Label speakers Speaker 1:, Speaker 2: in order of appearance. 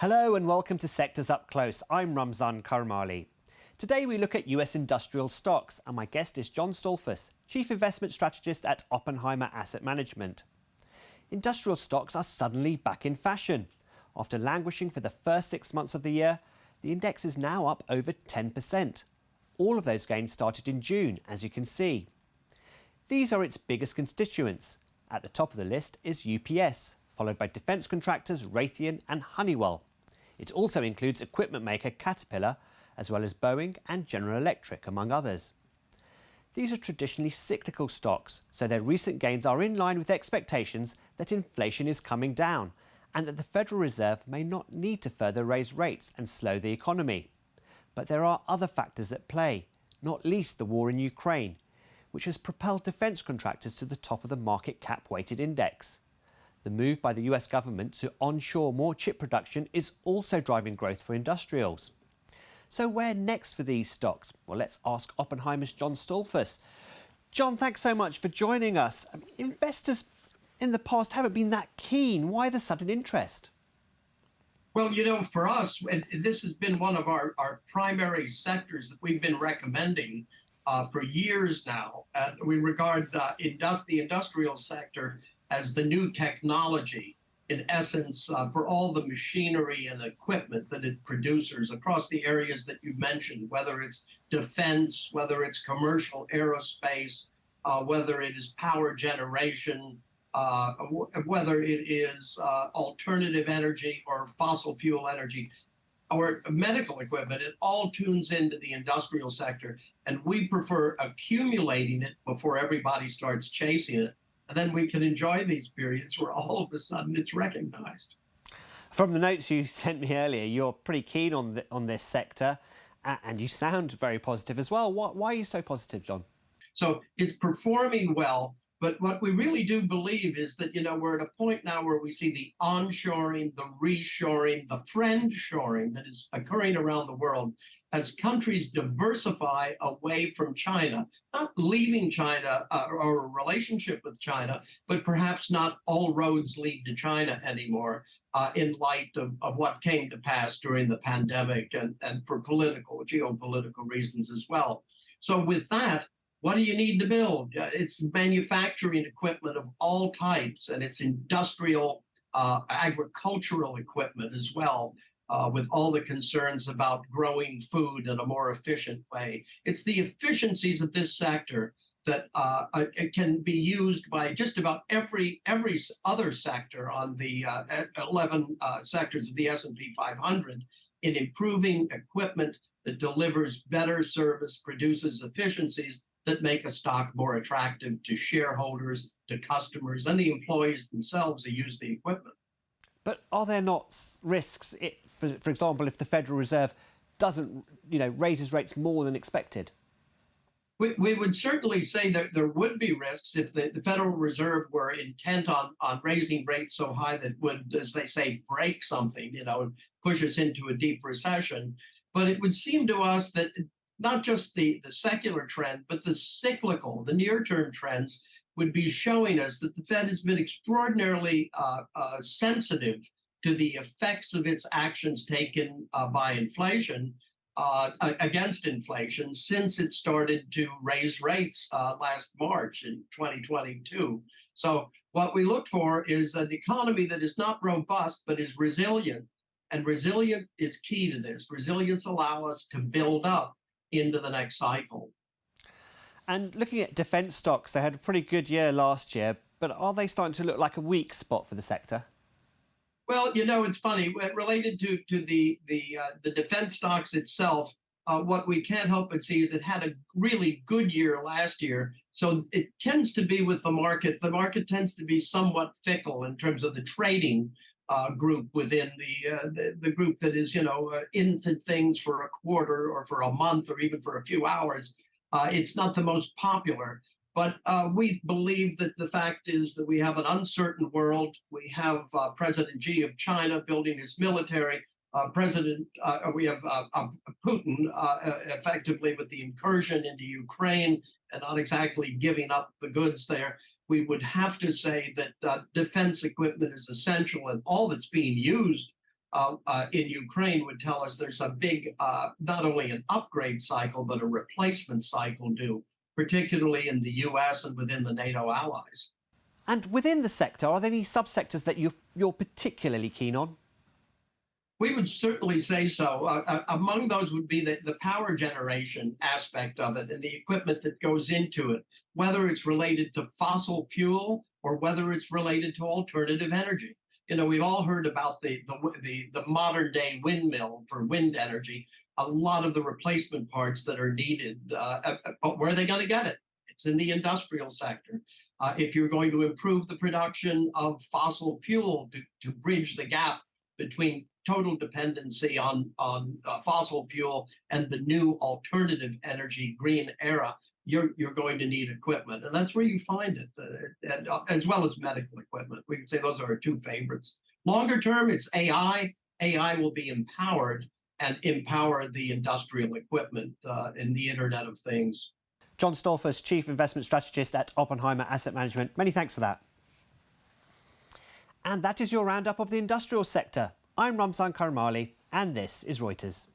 Speaker 1: Hello and welcome to Sectors Up Close. I'm Ramzan Karmali. Today we look at US industrial stocks and my guest is John Stoltzfus, Chief Investment Strategist at Oppenheimer Asset Management. Industrial stocks are suddenly back in fashion. After languishing for the first 6 months of the year, the index is now up over 10%. All of those gains started in June, as you can see. These are its biggest constituents. At the top of the list is UPS, followed by defence contractors Raytheon and Honeywell. It also includes equipment maker Caterpillar, as well as Boeing and General Electric, among others. These are traditionally cyclical stocks, so their recent gains are in line with expectations that inflation is coming down and that the Federal Reserve may not need to further raise rates and slow the economy. But there are other factors at play, not least the war in Ukraine, which has propelled defence contractors to the top of the market cap weighted index. The move by the US government to onshore more chip production is also driving growth for industrials. So where next for these stocks? Well, let's ask Oppenheimer's John Stoltzfus. John, thanks so much for joining us. Investors in the past haven't been that keen. Why the sudden interest?
Speaker 2: Well, for us, and this has been one of our primary sectors that we've been recommending for years now. We regard the industrial sector as the new technology, in essence, for all the machinery and equipment that it produces across the areas that you mentioned, whether it's defense, whether it's commercial aerospace, whether it is power generation, whether it is alternative energy or fossil fuel energy, or medical equipment. It all tunes into the industrial sector, and we prefer accumulating it before everybody starts chasing it. And then we can enjoy these periods where all of a sudden it's recognized.
Speaker 1: From the notes you sent me earlier, you're pretty keen on this sector, and you sound very positive as well. Why are you so positive, John?
Speaker 2: So it's performing well. But what we really do believe is that, we're at a point now where we see the onshoring, the reshoring, the friendshoring that is occurring around the world as countries diversify away from China, not leaving China or a relationship with China, but perhaps not all roads lead to China anymore in light of what came to pass during the pandemic and for geopolitical reasons as well. So with that, what do you need to build? It's manufacturing equipment of all types, and it's industrial, agricultural equipment as well, with all the concerns about growing food in a more efficient way. It's the efficiencies of this sector that it can be used by just about every other sector on the 11 sectors of the S&P 500 in improving equipment that delivers better service, produces efficiencies that make a stock more attractive to shareholders, to customers, and the employees themselves who use the equipment.
Speaker 1: But are there not risks, for example, if the Federal Reserve doesn't, raises rates more than expected?
Speaker 2: We would certainly say that there would be risks if the Federal Reserve were intent on raising rates so high that would, as they say, break something, and push us into a deep recession. But it would seem to us that not just the secular trend, but the cyclical, the near-term trends would be showing us that the Fed has been extraordinarily sensitive to the effects of its actions taken by inflation, against inflation, since it started to raise rates last March in 2022. So what we look for is an economy that is not robust, but is resilient. And resilient is key to this. Resilience allows us to build up into the next cycle.
Speaker 1: And looking at defence stocks, they had a pretty good year last year, but are they starting to look like a weak spot for the sector?
Speaker 2: Well, it's funny. Related to the defense stocks itself, what we can't help but see is it had a really good year last year. So it tends to be with the market. The market tends to be somewhat fickle in terms of the trading group within the group that is, into things for a quarter or for a month or even for a few hours. It's not the most popular. But we believe that the fact is that we have an uncertain world. We have President Xi of China building his military. We have Putin effectively with the incursion into Ukraine and not exactly giving up the goods there. We would have to say that defense equipment is essential, and all that's being used in Ukraine would tell us there's a big, not only an upgrade cycle, but a replacement cycle due, particularly in the US and within the NATO allies.
Speaker 1: And within the sector, are there any subsectors that you're particularly keen on?
Speaker 2: We would certainly say so. Among those would be the power generation aspect of it and the equipment that goes into it, whether it's related to fossil fuel or whether it's related to alternative energy. You know, we've all heard about the modern day windmill for wind energy. A lot of the replacement parts that are needed, but where are they going to get it? It's in the industrial sector. If you're going to improve the production of fossil fuel to bridge the gap between total dependency on fossil fuel and the new alternative energy green era, you're going to need equipment, and that's where you find it, and, as well as medical equipment. We could say those are our two favorites. Longer term, it's AI. AI will be empowered and empower the industrial equipment in the Internet of Things.
Speaker 1: John Stoltzfus, Chief Investment Strategist at Oppenheimer Asset Management. Many thanks for that. And that is your roundup of the industrial sector. I'm Ramzan Karamali, and this is Reuters.